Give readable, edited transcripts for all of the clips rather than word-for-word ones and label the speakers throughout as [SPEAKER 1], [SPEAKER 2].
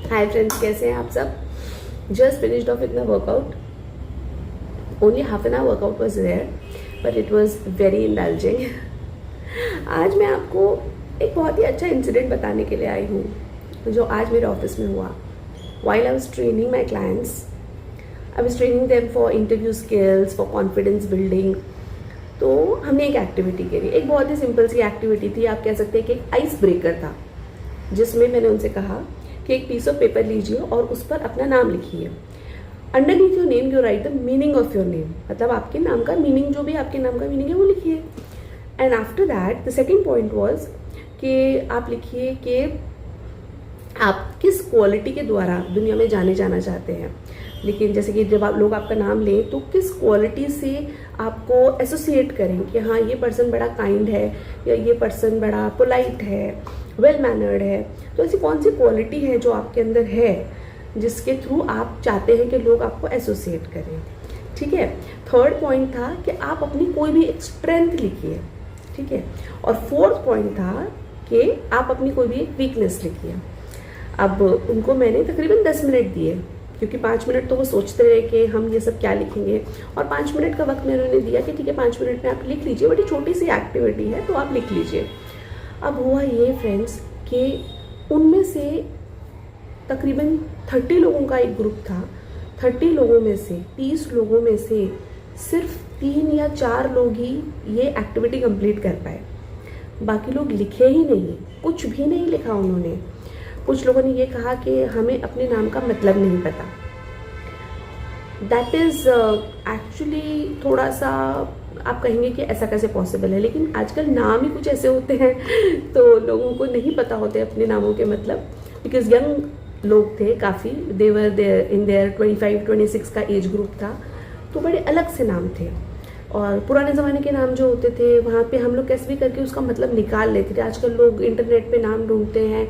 [SPEAKER 1] Hi friends, कैसे हैं आप सब? जस्ट फिनिश्ड ऑफ इतना workout. Only half an hour workout was there but it was very indulging. आज मैं आपको एक बहुत ही अच्छा इंसिडेंट बताने के लिए आई हूँ जो आज मेरे ऑफिस में हुआ. While I was training my clients, I was training them for interview skills, for confidence building. तो हमने एक एक्टिविटी करी, एक बहुत ही सिंपल सी एक्टिविटी थी. आप कह सकते हैं कि एक आइस ब्रेकर था, जिसमें मैंने उनसे कहा कि एक पीस ऑफ पेपर लीजिए और उस पर अपना नाम लिखिए. Underneath your name you right the meaning of your name, मतलब आपके नाम का मीनिंग, जो भी आपके नाम का मीनिंग है वो लिखिए. And after that the second point was कि आप लिखिए कि आप किस क्वालिटी के द्वारा दुनिया में जाने जाना चाहते हैं. लेकिन जैसे कि जब आप लोग आपका नाम लें तो किस क्वालिटी से आपको एसोसिएट करें कि हाँ ये पर्सन बड़ा काइंड है, या ये पर्सन बड़ा पोलाइट है, वेल मैनर्ड है. तो ऐसी कौन सी क्वालिटी है जो आपके अंदर है जिसके थ्रू आप चाहते हैं कि लोग आपको एसोसिएट करें. ठीक है. थर्ड पॉइंट था कि आप अपनी कोई भी एक स्ट्रेंथ लिखिए. ठीक है. और फोर्थ पॉइंट था कि आप अपनी कोई भी एक वीकनेस लिखिए. अब उनको मैंने तकरीबन 10 मिनट दिए, क्योंकि 5 मिनट तो वो सोचते रहे कि हम ये सब क्या लिखेंगे, और 5 मिनट का वक्त मैंने उन्हें दिया कि ठीक है 5 मिनट में आप लिख लीजिए, बड़ी छोटी सी एक्टिविटी है तो आप लिख लीजिए. अब हुआ ये फ्रेंड्स कि उनमें से तकरीबन 30 लोगों का एक ग्रुप था. 30 लोगों में से 30 लोगों में से सिर्फ 3 या 4 लोग ही ये एक्टिविटी कंप्लीट कर पाए. बाकी लोग लिखे ही नहीं, कुछ भी नहीं लिखा उन्होंने. कुछ लोगों ने ये कहा कि हमें अपने नाम का मतलब नहीं पता. दैट इज़ एक्चुअली थोड़ा सा आप कहेंगे कि ऐसा कैसे पॉसिबल है, लेकिन आजकल नाम ही कुछ ऐसे होते हैं तो लोगों को नहीं पता होते अपने नामों के मतलब. बिकॉज यंग लोग थे काफ़ी, देवर देयर इन देयर 25-26 का एज ग्रुप था, तो बड़े अलग से नाम थे. और पुराने ज़माने के नाम जो होते थे वहाँ पे हम लोग कैसे भी करके उसका मतलब निकाल लेते थे. आजकल लोग इंटरनेट पे नाम ढूंढते हैं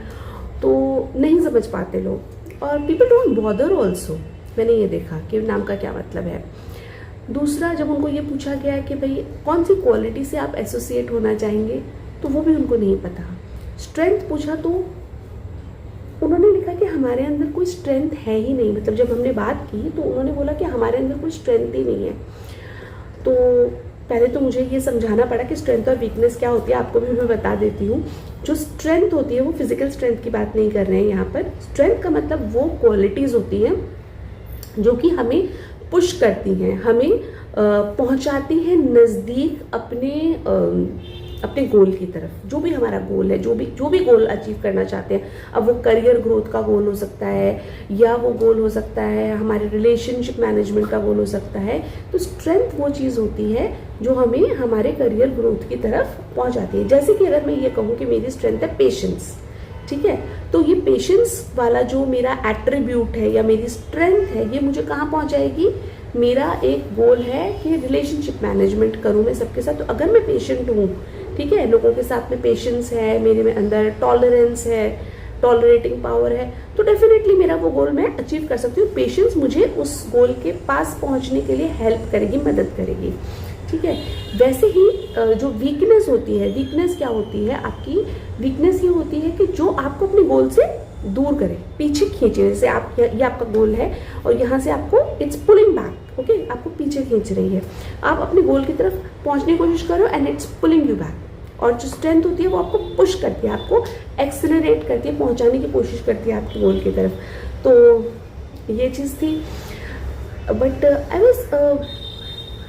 [SPEAKER 1] तो नहीं समझ पाते लोग, और पीपल डोंट बॉदर ऑल्सो. मैंने ये देखा कि नाम का क्या मतलब है. दूसरा, जब उनको ये पूछा गया कि भाई कौन सी क्वालिटी से आप एसोसिएट होना चाहेंगे, तो वो भी उनको नहीं पता. स्ट्रेंथ पूछा तो उन्होंने लिखा कि हमारे अंदर कोई स्ट्रेंथ है ही नहीं. मतलब जब हमने बात की तो उन्होंने बोला कि हमारे अंदर कोई स्ट्रेंथ ही नहीं है. तो पहले तो मुझे ये समझाना पड़ा कि स्ट्रेंथ और वीकनेस क्या होती है. आपको भी मैं बता देती हूँ. जो स्ट्रेंथ होती है वो फिजिकल स्ट्रेंथ की बात नहीं कर रहे हैं यहाँ पर. स्ट्रेंथ का मतलब वो क्वालिटीज़ होती हैं जो कि हमें पुश करती हैं, हमें पहुँचाती हैं नज़दीक अपने गोल की तरफ. जो भी हमारा गोल है, जो भी गोल अचीव करना चाहते हैं, अब वो करियर ग्रोथ का गोल हो सकता है, या वो गोल हो सकता है हमारे रिलेशनशिप मैनेजमेंट का गोल हो सकता है. तो स्ट्रेंथ वो चीज़ होती है जो हमें हमारे करियर ग्रोथ की तरफ पहुंचाती है. जैसे कि अगर मैं ये कहूँ कि मेरी स्ट्रेंथ है पेशेंस, ठीक है, तो ये पेशेंस वाला जो मेरा एट्रीब्यूट है या मेरी स्ट्रेंथ है, ये मुझे कहाँ पहुँचाएगी. मेरा एक गोल है कि रिलेशनशिप मैनेजमेंट करूँ मैं सबके साथ. तो अगर मैं पेशेंट हूँ, ठीक है, लोगों के साथ में पेशेंस है, मेरे में अंदर टॉलरेंस है, टॉलरेटिंग पावर है, तो डेफिनेटली मेरा वो गोल मैं अचीव कर सकती हूँ. पेशेंस मुझे उस गोल के पास पहुँचने के लिए हेल्प करेगी, मदद करेगी. ठीक है. वैसे ही जो वीकनेस होती है, वीकनेस क्या होती है आपकी? वीकनेस ये होती है कि जो आपको अपने गोल से दूर करे, पीछे खींचे. जैसे आप ये आपका गोल है और यहाँ से आपको इट्स पुलिंग बैक, ओके, आपको पीछे खींच रही है. आप अपने गोल की तरफ पहुँचने की कोशिश करो and it's pulling you back. और जो स्ट्रेंथ होती है वो आपको पुश करती है, आपको एक्सेलरेट करती है, पहुँचाने की कोशिश करती है आपके गोल की तरफ. तो ये चीज़ थी. But I was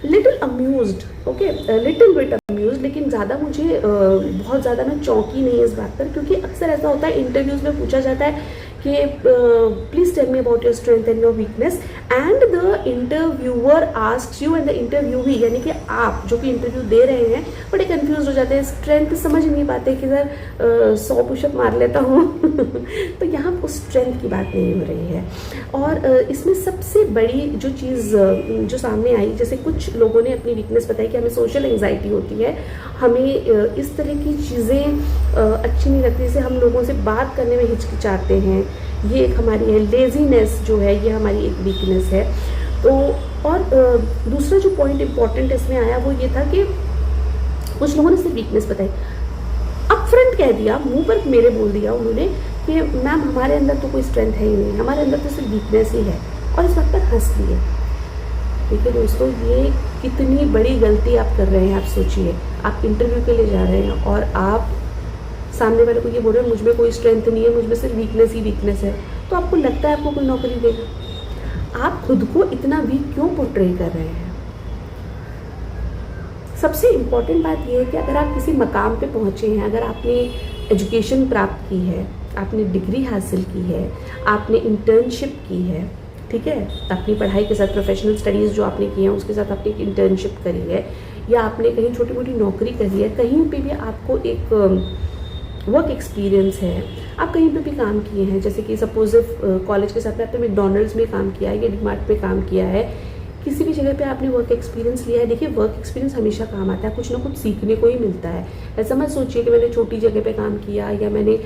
[SPEAKER 1] little amused, okay, little bit amused. लेकिन ज़्यादा मुझे बहुत ज़्यादा मैं चौंकी नहीं इस बात पर, क्योंकि अक्सर ऐसा होता है इंटरव्यूज़ में पूछा जाता है कि please tell me about your strength and your weakness, and the interviewer asks you, and the interviewee यानी कि आप जो कि इंटरव्यू दे रहे हैं बड़े कंफ्यूज हो जाते हैं, स्ट्रेंथ समझ नहीं पाते कि सर 100 पुशअप मार लेता हूँ तो यहाँ उस स्ट्रेंथ की बात नहीं हो रही है. और इसमें सबसे बड़ी जो चीज़ जो सामने आई, जैसे कुछ लोगों ने अपनी वीकनेस बताई कि हमें सोशल एंग्जाइटी होती है, हमें इस तरह की चीज़ें अच्छी नहीं लगती, जैसे हम लोगों से बात करने में हिचकिचाते हैं, ये एक हमारी है. लेजीनेस जो है ये हमारी एक वीकनेस है. तो और दूसरा जो पॉइंट इम्पॉर्टेंट इसमें आया वो ये था कि कुछ लोगों ने सिर्फ वीकनेस बताई, अपफ्रंट कह दिया, मुंह पर मेरे बोल दिया उन्होंने कि मैम हमारे अंदर तो कोई स्ट्रेंथ है ही नहीं, हमारे अंदर तो सिर्फ वीकनेस ही है, और इस बात पर हंस दिए। देखिए दोस्तों, ये कितनी बड़ी गलती आप कर रहे हैं। आप सोचिए, आप इंटरव्यू के लिए जा रहे हैं और आप सामने वाले को ये बोल रहे हैं मुझ में कोई स्ट्रेंथ नहीं है, मुझ में सिर्फ वीकनेस ही वीकनेस है, तो आपको लगता है आपको कोई नौकरी देगा? आप खुद को इतना वीक क्यों पोर्ट्रे कर रहे हैं? सबसे इम्पॉर्टेंट बात यह है कि अगर आप किसी मकाम पे पहुँचे हैं, अगर आपने एजुकेशन प्राप्त की है, आपने डिग्री हासिल की है, आपने इंटर्नशिप की है, ठीक है, अपनी पढ़ाई के साथ प्रोफेशनल स्टडीज़ जो आपने की है उसके साथ आपने एक इंटर्नशिप करी है, या आपने कहीं छोटी मोटी नौकरी करी है, कहीं पे भी आपको एक वर्क एक्सपीरियंस है, आप कहीं पे भी काम किए हैं, जैसे कि सपोज कॉलेज के साथ में आपने मैकडॉनल्ड्स में काम किया है या डीमार्ट में काम किया है, किसी भी जगह पे आपने वर्क एक्सपीरियंस लिया है। देखिए, वर्क एक्सपीरियंस हमेशा काम आता है, कुछ ना कुछ सीखने को ही मिलता है। ऐसा मत सोचिए कि मैंने छोटी जगह पे काम किया या मैंने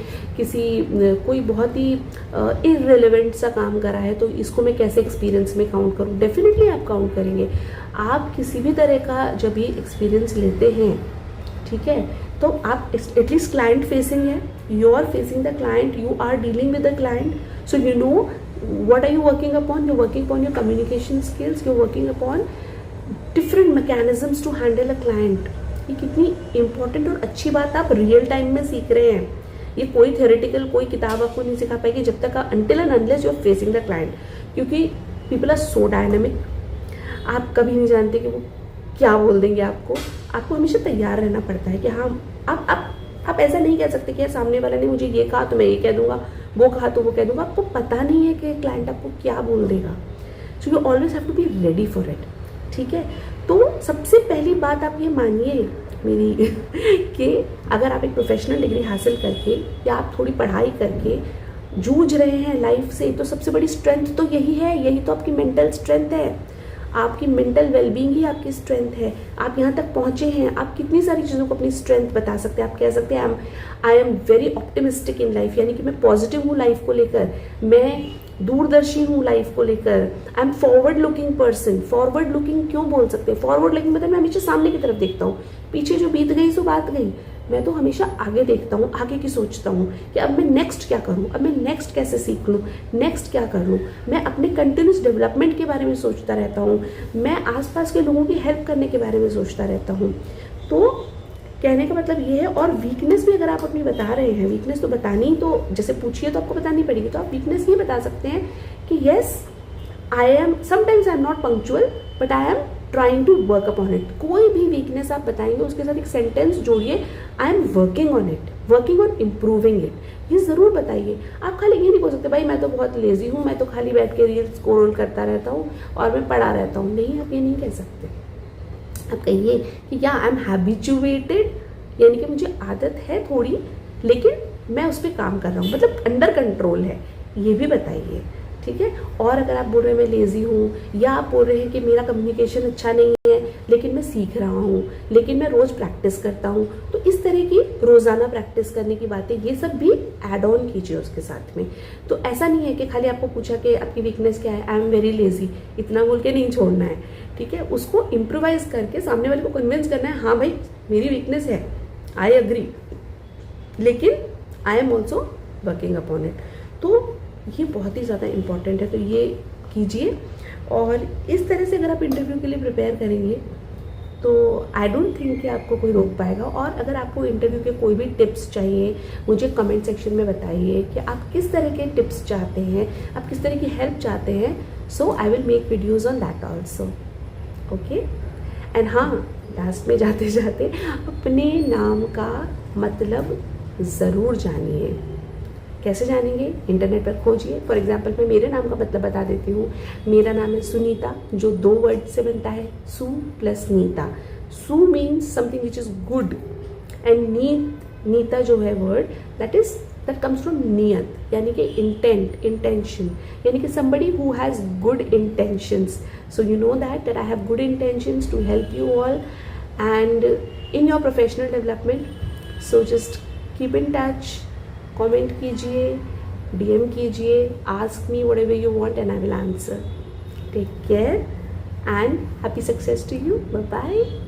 [SPEAKER 1] कोई बहुत ही इररिलेवेंट सा काम करा है तो इसको मैं कैसे एक्सपीरियंस में काउंट करूँ। डेफिनेटली आप काउंट करेंगे। आप किसी भी तरह का जब भी एक्सपीरियंस लेते हैं, ठीक है, तो आप एटलीस्ट क्लाइंट फेसिंग है, you are facing the client, you are dealing with the client, so you know what are you working upon? You're working upon your communication skills, you're working upon different mechanisms to handle a client. ये कितनी important और अच्छी बात आप real time में सीख रहे हैं। ये कोई theoretical कोई किताब आपको नहीं सिखा पाएगी जब तक until and unless you're facing the client, क्योंकि people are so dynamic, आप कभी नहीं जानते कि वो क्या बोल देंगे आपको हमेशा तैयार रहना पड़ता है कि हाँ, आप ऐसा नहीं कह सकते कि यार सामने वाले ने मुझे ये कहा तो मैं ये कह दूंगा, वो कहा तो वो कह दूंगा। आपको पता नहीं है कि क्लाइंट आपको क्या बोल देगा, so you always have to be ready for it, ठीक है। तो सबसे पहली बात आप ये मानिए मेरी कि अगर आप एक प्रोफेशनल डिग्री हासिल करके या आप थोड़ी पढ़ाई करके जूझ रहे हैं लाइफ से, तो सबसे बड़ी स्ट्रेंथ तो यही है, यही तो आपकी मेंटल स्ट्रेंथ है, आपकी मेंटल वेलबींग ही आपकी स्ट्रेंथ है। आप यहाँ तक पहुँचे हैं, आप कितनी सारी चीज़ों को अपनी स्ट्रेंथ बता सकते हैं। आप कह सकते हैं I am very optimistic in life, यानी कि मैं पॉजिटिव हूँ लाइफ को लेकर, मैं दूरदर्शी हूँ लाइफ को लेकर, I am forward looking person. Forward looking क्यों बोल सकते हैं? फॉरवर्ड लुकिंग मतलब मैं हमेशा सामने की तरफ देखता हूँ, पीछे जो बीत गई सो बात गई, मैं तो हमेशा आगे देखता हूँ, आगे की सोचता हूँ कि अब मैं नेक्स्ट क्या करूँ, अब मैं नेक्स्ट कैसे सीख लूँ, नेक्स्ट क्या कर लूँ। मैं अपने कंटिन्यूस डेवलपमेंट के बारे में सोचता रहता हूँ, मैं आसपास के लोगों की हेल्प करने के बारे में सोचता रहता हूँ। तो कहने का मतलब ये है। और वीकनेस भी अगर आप अपनी बता रहे हैं, वीकनेस तो बतानी, तो जैसे पूछिए तो आपको बतानी पड़ेगी, तो आप वीकनेस ये बता सकते हैं कि yes I am sometimes I am not punctual but I am trying to work upon it. कोई भी वीकनेस आप बताएंगे उसके साथ एक सेंटेंस जोड़िए, I am working on it, working on improving it. ये ज़रूर बताइए। आप खाली ये नहीं बोल सकते भाई मैं तो बहुत लेजी हूँ, मैं तो खाली बैठ के रील्स स्क्रॉल करता रहता हूँ और मैं पढ़ा रहता हूँ। नहीं, आप ये नहीं कह सकते। आप कहिए कि या आई एम हैबिचुएटेड, यानी कि मुझे आदत है थोड़ी, लेकिन मैं उस पर काम कर रहा हूँ, मतलब अंडर कंट्रोल है, ये भी बताइए, ठीक है। और अगर आप बोल रहे हैं मैं लेज़ी हूँ, या आप बोल रहे हैं कि मेरा कम्युनिकेशन अच्छा नहीं है लेकिन मैं सीख रहा हूँ, लेकिन मैं रोज़ प्रैक्टिस करता हूँ, तो इस तरह की रोज़ाना प्रैक्टिस करने की बातें, ये सब भी ऐड ऑन कीजिए उसके साथ में। तो ऐसा नहीं है कि खाली आपको पूछा कि आपकी वीकनेस क्या है, आई एम वेरी लेज़ी, इतना बोल के नहीं छोड़ना है, ठीक है। उसको इम्प्रोवाइज करके सामने वाले को कन्विंस करना है, हाँ भाई मेरी वीकनेस है, आई एग्री, लेकिन I am also working upon it. तो ये बहुत ही ज़्यादा इम्पॉर्टेंट है, तो ये कीजिए। और इस तरह से अगर आप इंटरव्यू के लिए प्रिपेयर करेंगे तो आई डोंट थिंक कि आपको कोई रोक पाएगा। और अगर आपको इंटरव्यू के कोई भी टिप्स चाहिए, मुझे कमेंट सेक्शन में बताइए कि आप किस तरह के टिप्स चाहते हैं, आप किस तरह की हेल्प चाहते हैं। So I will make videos on that also, okay. And हाँ, लास्ट में जाते जाते अपने नाम का मतलब ज़रूर जानिए। कैसे जानेंगे? इंटरनेट पर खोजिए। फॉर एग्जाम्पल मैं मेरे नाम का मतलब बता देती हूँ। मेरा नाम है सुनीता, जो 2 वर्ड से बनता है, सु प्लस नीता। सु means something which is good, and नीता जो है वर्ड दैट कम्स फ्रॉम नियत, यानी कि इंटेंट, इंटेंशन, यानी कि somebody who has good intentions. So you know that I have good intentions to help you all and in your professional development. So just keep in touch. Comment कीजिए, DM कीजिए, ask me whatever you want and I will answer. Take care and happy success to you. Bye bye.